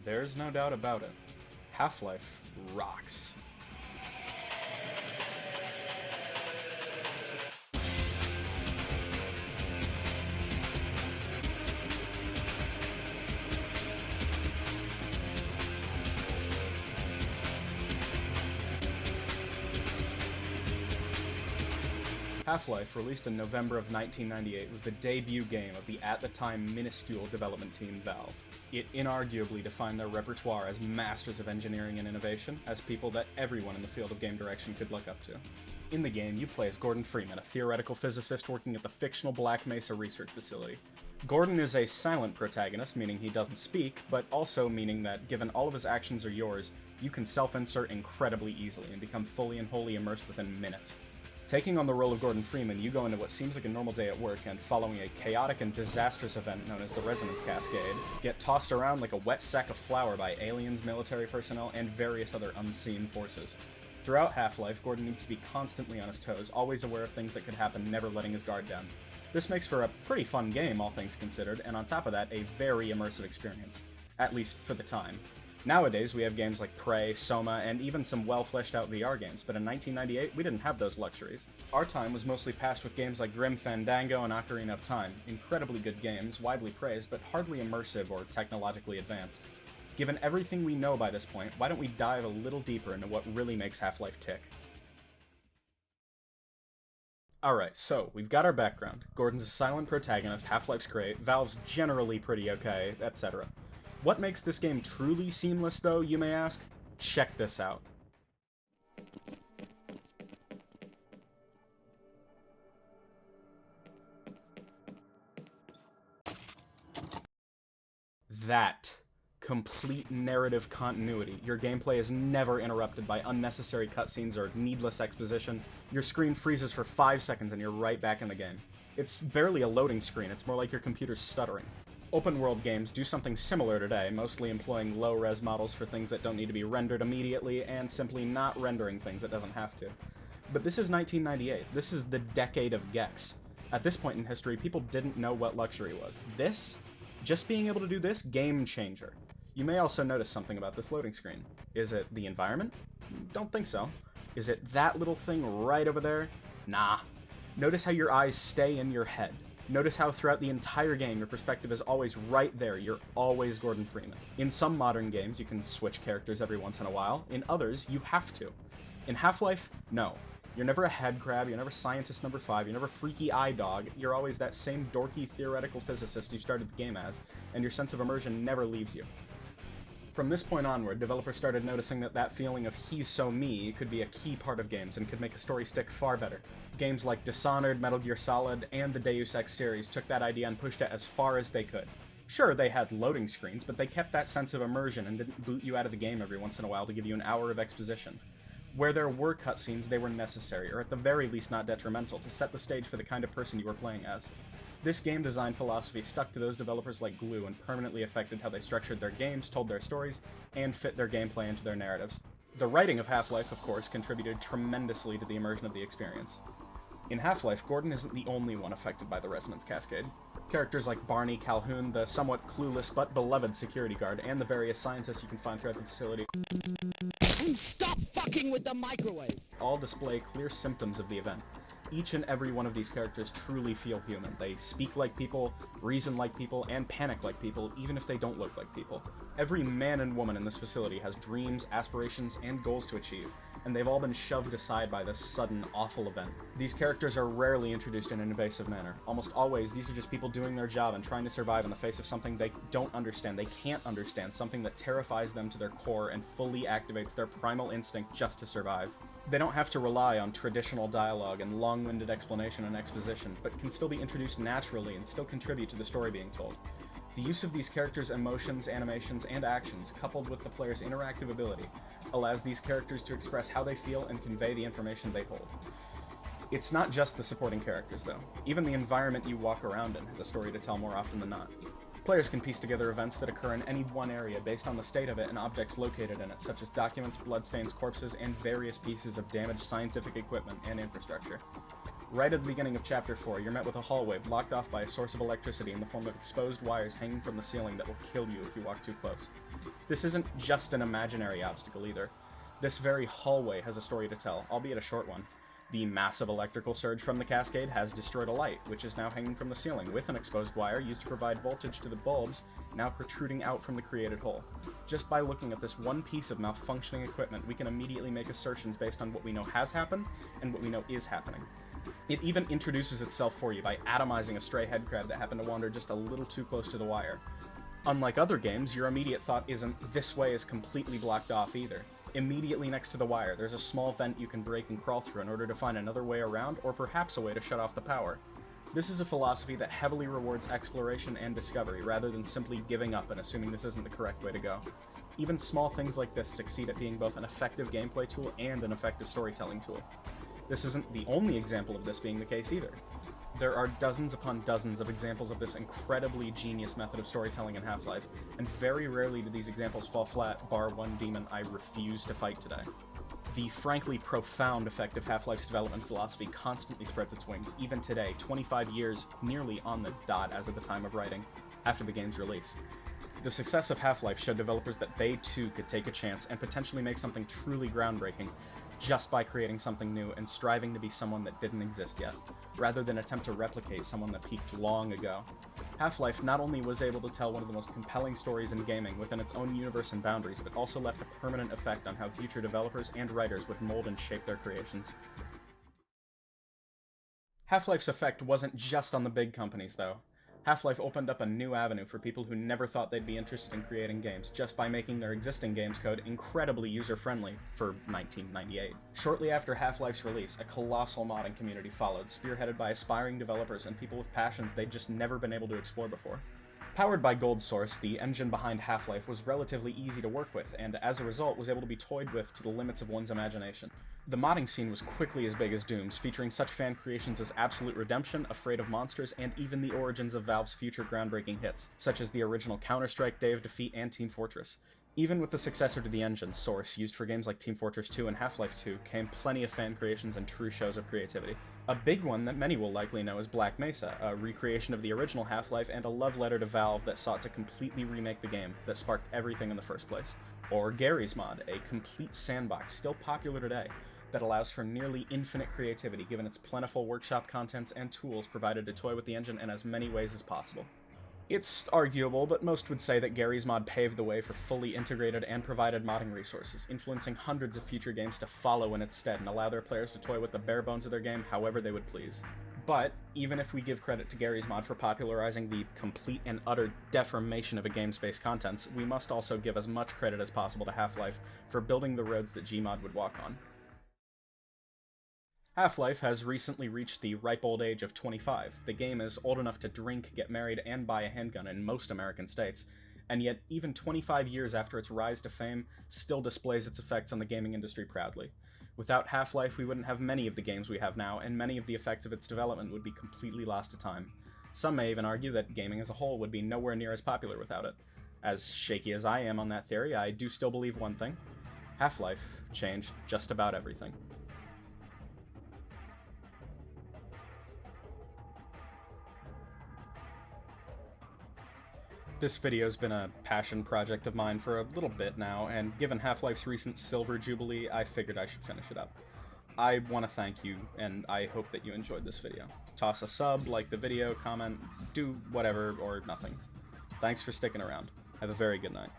There's no doubt about it. Half-Life rocks. Half-Life, released in November of 1998, was the debut game of the at-the-time minuscule development team Valve. It inarguably defined their repertoire as masters of engineering and innovation, as people that everyone in the field of game direction could look up to. In the game, you play as Gordon Freeman, a theoretical physicist working at the fictional Black Mesa research facility. Gordon is a silent protagonist, meaning he doesn't speak, but also meaning that, given all of his actions are yours, you can self-insert incredibly easily and become fully and wholly immersed within minutes. Taking on the role of Gordon Freeman, you go into what seems like a normal day at work, and following a chaotic and disastrous event known as the Resonance Cascade, get tossed around like a wet sack of flour by aliens, military personnel, and various other unseen forces. Throughout Half-Life, Gordon needs to be constantly on his toes, always aware of things that could happen, never letting his guard down. This makes for a pretty fun game, all things considered, and on top of that, a very immersive experience. At least for the time. Nowadays, we have games like Prey, Soma, and even some well-fleshed-out VR games, but in 1998, we didn't have those luxuries. Our time was mostly passed with games like Grim Fandango and Ocarina of Time, incredibly good games, widely praised, but hardly immersive or technologically advanced. Given everything we know by this point, why don't we dive a little deeper into what really makes Half-Life tick? Alright, so, we've got our background. Gordon's a silent protagonist, Half-Life's great, Valve's generally pretty okay, etc. What makes this game truly seamless, though, you may ask? Check this out. That. Complete narrative continuity. Your gameplay is never interrupted by unnecessary cutscenes or needless exposition. Your screen freezes for 5 seconds and you're right back in the game. It's barely a loading screen, it's more like your computer's stuttering. Open-world games do something similar today, mostly employing low-res models for things that don't need to be rendered immediately, and simply not rendering things that doesn't have to. But this is 1998. This is the decade of Gex. At this point in history, people didn't know what luxury was. This, just being able to do this, game changer. You may also notice something about this loading screen. Is it the environment? Don't think so. Is it that little thing right over there? Nah. Notice how your eyes stay in your head. Notice how throughout the entire game your perspective is always right there, you're always Gordon Freeman. In some modern games you can switch characters every once in a while, in others you have to. In Half-Life, no. You're never a head crab, you're never scientist number 5, you're never freaky eye dog, you're always that same dorky theoretical physicist you started the game as, and your sense of immersion never leaves you. From this point onward, developers started noticing that that feeling of he's so me could be a key part of games and could make a story stick far better. Games like Dishonored, Metal Gear Solid, and the Deus Ex series took that idea and pushed it as far as they could. Sure, they had loading screens, but they kept that sense of immersion and didn't boot you out of the game every once in a while to give you an hour of exposition. Where there were cutscenes, they were necessary, or at the very least not detrimental, to set the stage for the kind of person you were playing as. This game design philosophy stuck to those developers like glue and permanently affected how they structured their games, told their stories, and fit their gameplay into their narratives. The writing of Half-Life, of course, contributed tremendously to the immersion of the experience. In Half-Life, Gordon isn't the only one affected by the Resonance Cascade. Characters like Barney, Calhoun, the somewhat clueless but beloved security guard, and the various scientists you can find throughout the facility Stop fucking with the microwave! all display clear symptoms of the event. Each and every one of these characters truly feel human. They speak like people, reason like people, and panic like people, even if they don't look like people. Every man and woman in this facility has dreams, aspirations, and goals to achieve, and they've all been shoved aside by this sudden, awful event. These characters are rarely introduced in an invasive manner. Almost always, these are just people doing their job and trying to survive in the face of something they don't understand, they can't understand, something that terrifies them to their core and fully activates their primal instinct just to survive. They don't have to rely on traditional dialogue and long-winded explanation and exposition, but can still be introduced naturally and still contribute to the story being told. The use of these characters' emotions, animations, and actions, coupled with the player's interactive ability, allows these characters to express how they feel and convey the information they hold. It's not just the supporting characters, though. Even the environment you walk around in has a story to tell more often than not. Players can piece together events that occur in any one area based on the state of it and objects located in it, such as documents, bloodstains, corpses, and various pieces of damaged scientific equipment and infrastructure. Right at the beginning of Chapter 4, you're met with a hallway blocked off by a source of electricity in the form of exposed wires hanging from the ceiling that will kill you if you walk too close. This isn't just an imaginary obstacle either. This very hallway has a story to tell, albeit a short one. The massive electrical surge from the cascade has destroyed a light, which is now hanging from the ceiling, with an exposed wire used to provide voltage to the bulbs now protruding out from the created hole. Just by looking at this one piece of malfunctioning equipment, we can immediately make assertions based on what we know has happened and what we know is happening. It even introduces itself for you by atomizing a stray head crab that happened to wander just a little too close to the wire. Unlike other games, your immediate thought isn't, "This way is completely blocked off," either. Immediately next to the wire, there's a small vent you can break and crawl through in order to find another way around, or perhaps a way to shut off the power. This is a philosophy that heavily rewards exploration and discovery, rather than simply giving up and assuming this isn't the correct way to go. Even small things like this succeed at being both an effective gameplay tool and an effective storytelling tool. This isn't the only example of this being the case either. There are dozens upon dozens of examples of this incredibly genius method of storytelling in Half-Life, and very rarely do these examples fall flat, bar one demon I refuse to fight today. The frankly profound effect of Half-Life's development philosophy constantly spreads its wings, even today, 25 years nearly on the dot as of the time of writing, after the game's release. The success of Half-Life showed developers that they too could take a chance and potentially make something truly groundbreaking, just by creating something new and striving to be someone that didn't exist yet, rather than attempt to replicate someone that peaked long ago. Half-Life not only was able to tell one of the most compelling stories in gaming within its own universe and boundaries, but also left a permanent effect on how future developers and writers would mold and shape their creations. Half-Life's effect wasn't just on the big companies, though. Half-Life opened up a new avenue for people who never thought they'd be interested in creating games, just by making their existing games code incredibly user-friendly for 1998. Shortly after Half-Life's release, a colossal modding community followed, spearheaded by aspiring developers and people with passions they'd just never been able to explore before. Powered by Gold Source, the engine behind Half-Life was relatively easy to work with, and as a result was able to be toyed with to the limits of one's imagination. The modding scene was quickly as big as Doom's, featuring such fan creations as Absolute Redemption, Afraid of Monsters, and even the origins of Valve's future groundbreaking hits, such as the original Counter-Strike, Day of Defeat, and Team Fortress. Even with the successor to the engine, Source, used for games like Team Fortress 2 and Half-Life 2, came plenty of fan creations and true shows of creativity. A big one that many will likely know is Black Mesa, a recreation of the original Half-Life and a love letter to Valve that sought to completely remake the game that sparked everything in the first place. Or Garry's Mod, a complete sandbox still popular today, that allows for nearly infinite creativity given its plentiful workshop contents and tools provided to toy with the engine in as many ways as possible. It's arguable, but most would say that Garry's Mod paved the way for fully integrated and provided modding resources, influencing hundreds of future games to follow in its stead and allow their players to toy with the bare bones of their game however they would please. But, even if we give credit to Garry's Mod for popularizing the complete and utter deformation of a game's base contents, we must also give as much credit as possible to Half-Life for building the roads that Gmod would walk on. Half-Life has recently reached the ripe old age of 25. The game is old enough to drink, get married, and buy a handgun in most American states, and yet even 25 years after its rise to fame, still displays its effects on the gaming industry proudly. Without Half-Life, we wouldn't have many of the games we have now, and many of the effects of its development would be completely lost to time. Some may even argue that gaming as a whole would be nowhere near as popular without it. As shaky as I am on that theory, I do still believe one thing. Half-Life changed just about everything. This video's been a passion project of mine for a little bit now, and given Half-Life's recent Silver Jubilee, I figured I should finish it up. I want to thank you, and I hope that you enjoyed this video. Toss a sub, like the video, comment, do whatever or nothing. Thanks for sticking around. Have a very good night.